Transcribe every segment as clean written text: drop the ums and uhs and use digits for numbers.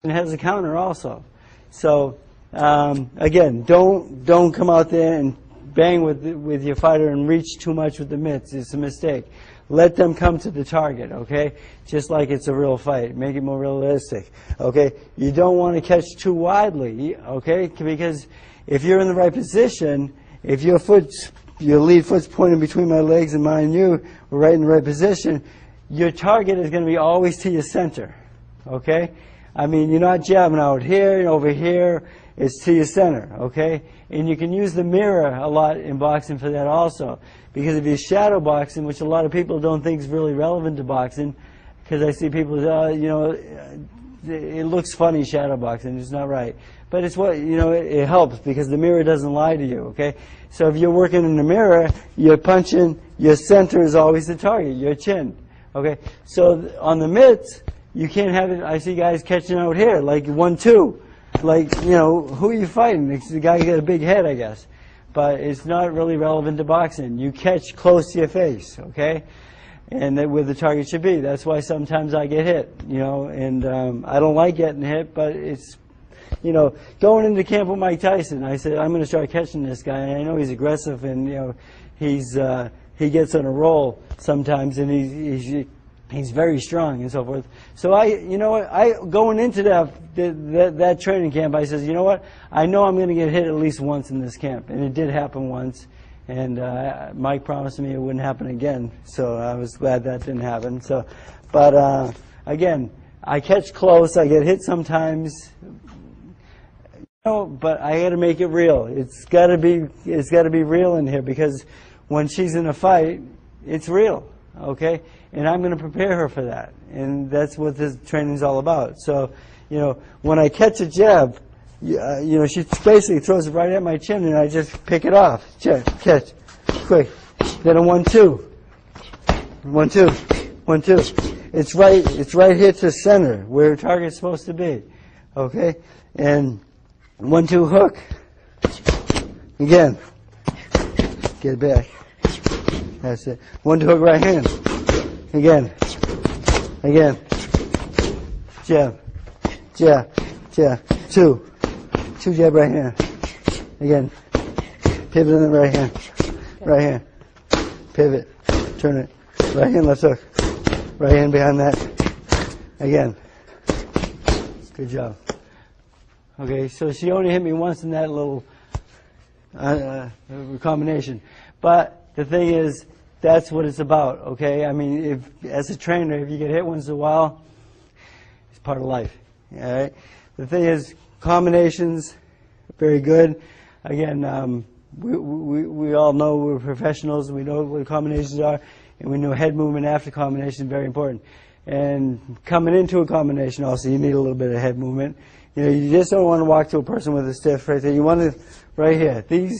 and it has a counter also. So again, don't come out there and bang with your fighter and reach too much with the mitts. It's a mistake. Let them come to the target, okay? Just like it's a real fight. Make it more realistic, okay? You don't want to catch too widely, okay? Because if you're in the right position, if your lead foot's pointing between my legs and mine and you, we're right in the right position, your target is going to be always to your center, okay? I mean, you're not jabbing out here and over here. It's to your center, okay? And you can use the mirror a lot in boxing for that also. Because if you're shadow boxing, which a lot of people don't think is really relevant to boxing, because I see people, you know, it looks funny shadow boxing. It's not right. But it's what, you know, it helps because the mirror doesn't lie to you, okay? So if you're working in the mirror, you're punching, your center is always the target, your chin, okay? So on the mitts, you can't have it, I see guys catching out here, like 1-2. Like, you know, who are you fighting? It's the guy who got a big head, I guess. But it's not really relevant to boxing. You catch close to your face, okay? And where the target should be. That's why sometimes I get hit, you know, and I don't like getting hit, but it's, you know, going into camp with Mike Tyson, I said, I'm going to start catching this guy, and I know he's aggressive, and, you know, he gets on a roll sometimes, and he's very strong and so forth. So you know what, going into that training camp, I says, you know what, I know I'm going to get hit at least once in this camp, and it did happen once, and Mike promised me it wouldn't happen again, so I was glad that didn't happen. So, but again, I catch close, I get hit sometimes, you know, but I got to make it real. It's got to be real in here, because when she's in a fight, it's real, okay? And I'm going to prepare her for that. And that's what this training is all about. So, you know, when I catch a jab, you know, she basically throws it right at my chin, and I just pick it off. Catch, quick. Then a 1-2. 1-2. 1-2. It's right here to center, where the target's supposed to be. Okay? And 1-2 hook. Again. Get it back. That's it. 1-2 hook right hand. Again, jab, two jab right hand, again, pivot in the right hand, pivot, turn it, right hand left hook, right hand behind that, again, good job. Okay, so she only hit me once in that little combination, but the thing is, that's what it's about, okay? I mean, as a trainer, if you get hit once in a while, it's part of life, all right? The thing is, combinations, very good. Again, we all know we're professionals. We know what combinations are, and we know head movement after combination is very important. And coming into a combination also, you need a little bit of head movement. You know, you just don't want to walk to a person with a stiff right there. You want to, right here, the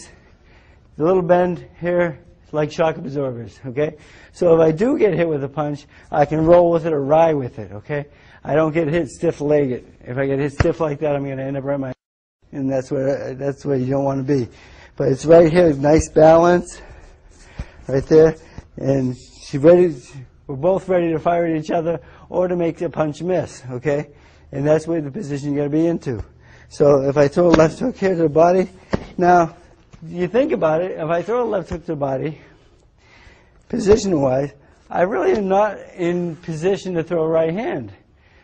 little bend here, like shock absorbers, okay? So if I do get hit with a punch, I can roll with it or ride with it, okay? I don't get hit stiff-legged. If I get hit stiff like that, I'm going to end up right my, and that's where you don't want to be. But it's right here, nice balance, right there, and we're both ready to fire at each other or to make the punch miss, okay? And that's where the position you got to be into. So if I throw a left hook here to the body, now, you think about it, if I throw a left hook to the body, position-wise, I really am not in position to throw a right hand.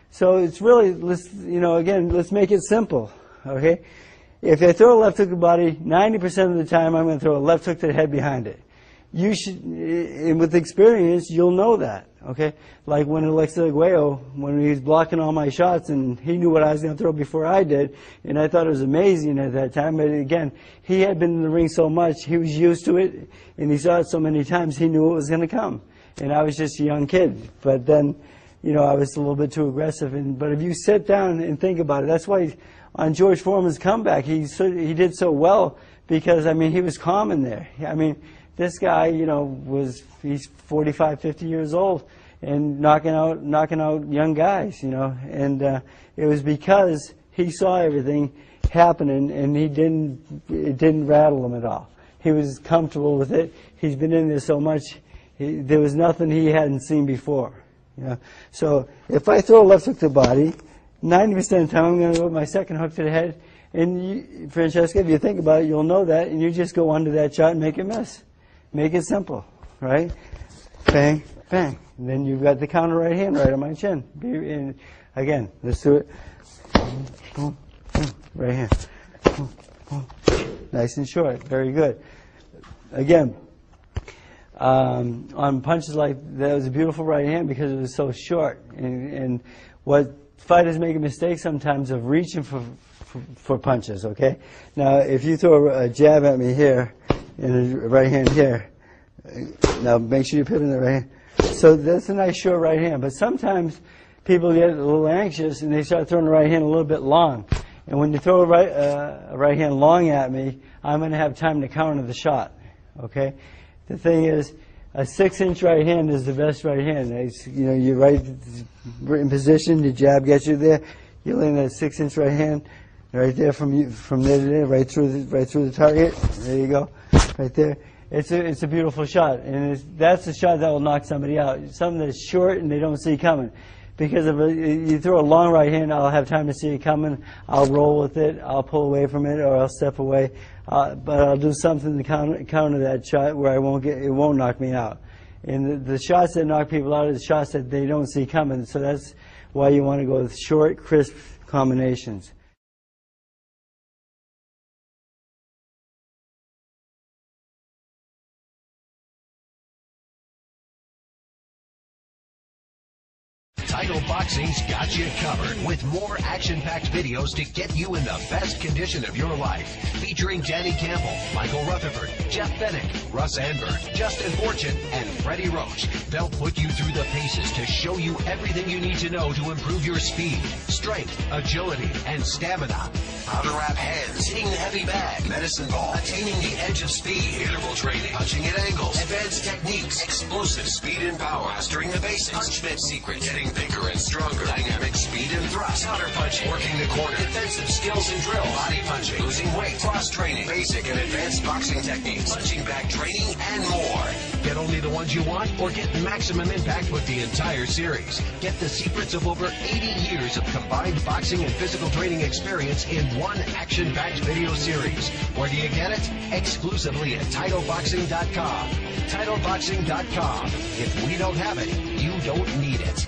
So it's really, let's make it simple, okay? If I throw a left hook to the body, 90% of the time I'm going to throw a left hook to the head behind it. You should, and with experience, you'll know that, okay? Like when Alexis Arguello, when he was blocking all my shots, and he knew what I was going to throw before I did, and I thought it was amazing at that time. But again, he had been in the ring so much, he was used to it, and he saw it so many times, he knew it was going to come. And I was just a young kid. But then, you know, I was a little bit too aggressive. But if you sit down and think about it, that's why on George Foreman's comeback, he did so well, because, I mean, he was calm in there. I mean, this guy, you know, he's 45, 50 years old and knocking out young guys, you know. And it was because he saw everything happening, and it didn't rattle him at all. He was comfortable with it. He's been in there so much. There was nothing he hadn't seen before, you know. So if I throw a left hook to the body, 90% of the time, I'm going to go with my second hook to the head. And you, Francesca, if you think about it, you'll know that, and you just go under that shot and make it miss. Make it simple, right? Bang, bang. And then you've got the counter right hand right on my chin. And again, let's do it. Boom, boom, boom, right hand. Boom, boom. Nice and short. Very good. Again, on punches like that, was a beautiful right hand because it was so short. And what fighters make a mistake sometimes of reaching for punches, okay? Now, if you throw a jab at me here and a right hand here, now make sure you pivot in the right hand. So that's a nice short right hand. But sometimes people get a little anxious and they start throwing the right hand a little bit long. And when you throw a right hand long at me, I'm going to have time to counter the shot, okay? The thing is, a 6-inch right hand is the best right hand. It's, you know, you're right in position, the jab gets you there. You land that 6-inch right hand right there from there to there, right through the target. There you go, right there. It's a beautiful shot, and that's the shot that will knock somebody out. Something that's short and they don't see coming. Because if you throw a long right hand, I'll have time to see it coming. I'll roll with it. I'll pull away from it, or I'll step away. But I'll do something to counter that shot where it won't knock me out. And the shots that knock people out are the shots that they don't see coming. So that's why you want to go with short, crisp combinations. Title Boxing's got you covered with more action-packed videos to get you in the best condition of your life. Featuring Danny Campbell, Michael Rutherford, Jeff Fennick, Russ Anberg, Justin Fortune, and Freddie Roach. They'll put you through the paces to show you everything you need to know to improve your speed, strength, agility, and stamina. How to wrap hands, hitting the heavy bag, medicine ball, attaining the edge of speed, interval training, punching at angles, advanced techniques, explosive speed and power, mastering the basics, punchment secrets, getting bigger and stronger, dynamic speed and thrust, counter punching, working the corner, defensive skills and drill, body punching, losing weight, cross training, basic and advanced boxing techniques, punching bag training, and more. Get only the ones you want, or get maximum impact with the entire series. Get the secrets of over 80 years of combined boxing and physical training experience in one action-packed video series. Where do you get it? Exclusively at TitleBoxing.com. TitleBoxing.com. If we don't have it, you don't need it.